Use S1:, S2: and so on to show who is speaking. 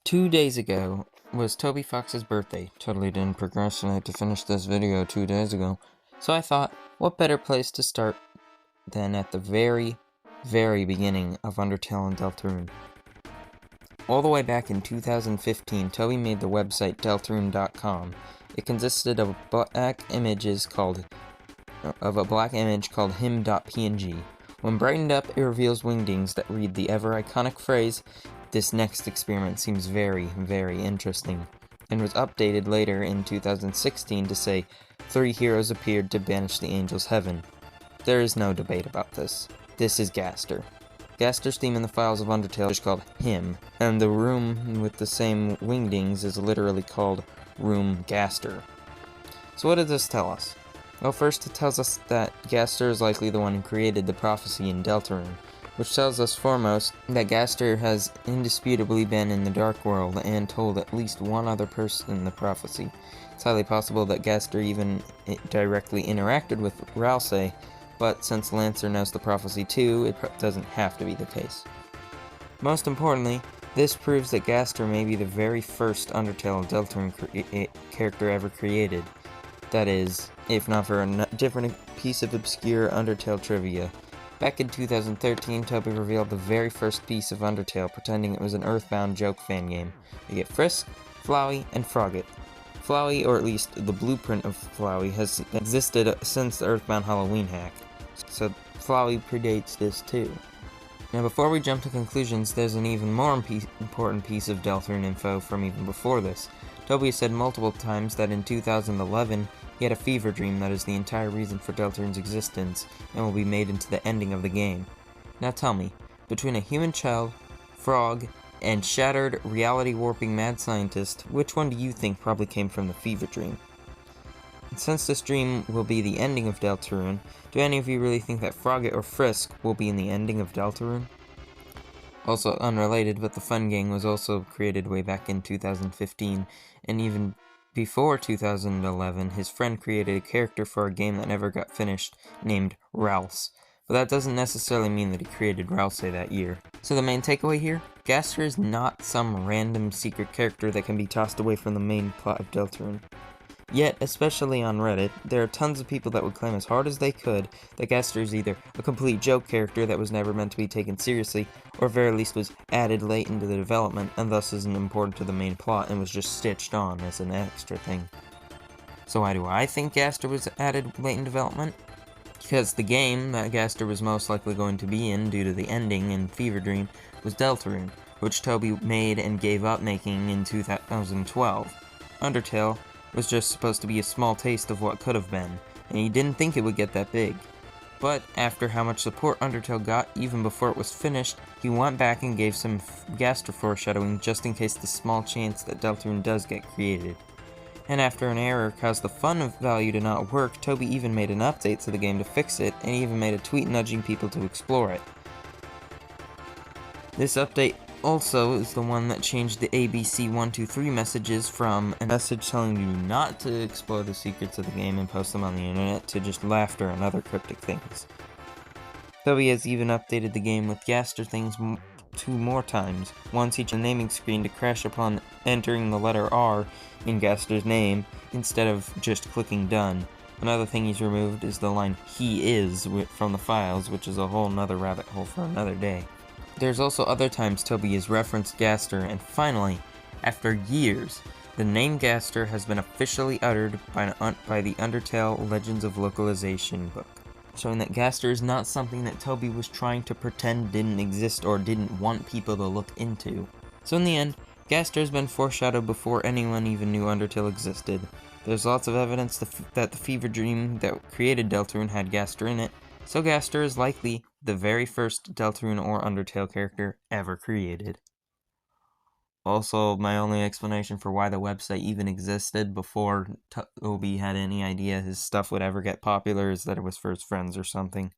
S1: 2 days ago was Toby Fox's birthday. Totally didn't procrastinate to finish this video 2 days ago. So I thought, what better place to start than at the very beginning of Undertale and Deltarune. All the way back in 2015, Toby made the website Deltarune.com. It consisted of a black image called him.png. When brightened up, it reveals wingdings that read the ever-iconic phrase, "This next experiment seems very interesting," and was updated later in 2016 to say, "3 heroes appeared to banish the angels' heaven." There is no debate about this. This is Gaster. Gaster's theme in the files of Undertale is called Him, and the room with the same wingdings is literally called Room Gaster. So what does this tell us? Well, first it tells us that Gaster is likely the one who created the prophecy in Deltarune, which tells us foremost that Gaster has indisputably been in the Dark World and told at least one other person the prophecy. It's highly possible that Gaster even directly interacted with Ralsei, but since Lancer knows the prophecy too, it doesn't have to be the case. Most importantly, this proves that Gaster may be the very first Undertale Deltarune character ever created. That is, if not for a different piece of obscure Undertale trivia. Back in 2013, Toby revealed the very first piece of Undertale, pretending it was an Earthbound joke fan game. You get Frisk, Flowey, and Frogget. Flowey, or at least the blueprint of Flowey, has existed since the Earthbound Halloween hack, so Flowey predates this too. Now before we jump to conclusions, there's an even more important piece of Deltarune info from even before this. Toby has said multiple times that in 2011, he had a fever dream that is the entire reason for Deltarune's existence, and will be made into the ending of the game. Now tell me, between a human child, frog, and shattered, reality-warping mad scientist, which one do you think probably came from the fever dream? And since this dream will be the ending of Deltarune, do any of you really think that Frogget or Frisk will be in the ending of Deltarune? Also unrelated, but the Fun Gang was also created way back in 2015, and even before 2011, his friend created a character for a game that never got finished, named Ralse. But that doesn't necessarily mean that he created Ralsei that year. So the main takeaway here? Gaster is not some random secret character that can be tossed away from the main plot of Deltarune. Yet, especially on Reddit, there are tons of people that would claim as hard as they could that Gaster is either a complete joke character that was never meant to be taken seriously, or at very least was added late into the development and thus isn't important to the main plot and was just stitched on as an extra thing. So why do I think Gaster was added late in development? Because the game that Gaster was most likely going to be in due to the ending in Fever Dream was Deltarune, which Toby made and gave up making in 2012. Undertale was just supposed to be a small taste of what could have been, and he didn't think it would get that big. But after how much support Undertale got even before it was finished, he went back and gave some Gaster foreshadowing just in case the small chance that Deltarune does get created. And after an error caused the fun value to not work, Toby even made an update to the game to fix it, and even made a tweet nudging people to explore it. This update also is the one that changed the ABC123 messages from a message telling you not to explore the secrets of the game and post them on the internet to just laughter and other cryptic things. Toby has even updated the game with Gaster things 2 more times. Once he changed the naming screen to crash upon entering the letter R in Gaster's name instead of just clicking done. Another thing he's removed is the line "he is" from the files, which is a whole nother rabbit hole for another day. There's also other times Toby has referenced Gaster, and finally, after years, the name Gaster has been officially uttered by the Undertale Legends of Localization book, showing that Gaster is not something that Toby was trying to pretend didn't exist or didn't want people to look into. So in the end, Gaster has been foreshadowed before anyone even knew Undertale existed. There's lots of evidence that the fever dream that created Deltarune had Gaster in it, so Gaster is likely the very first Deltarune or Undertale character ever created. Also, my only explanation for why the website even existed before Toby had any idea his stuff would ever get popular is that it was for his friends or something.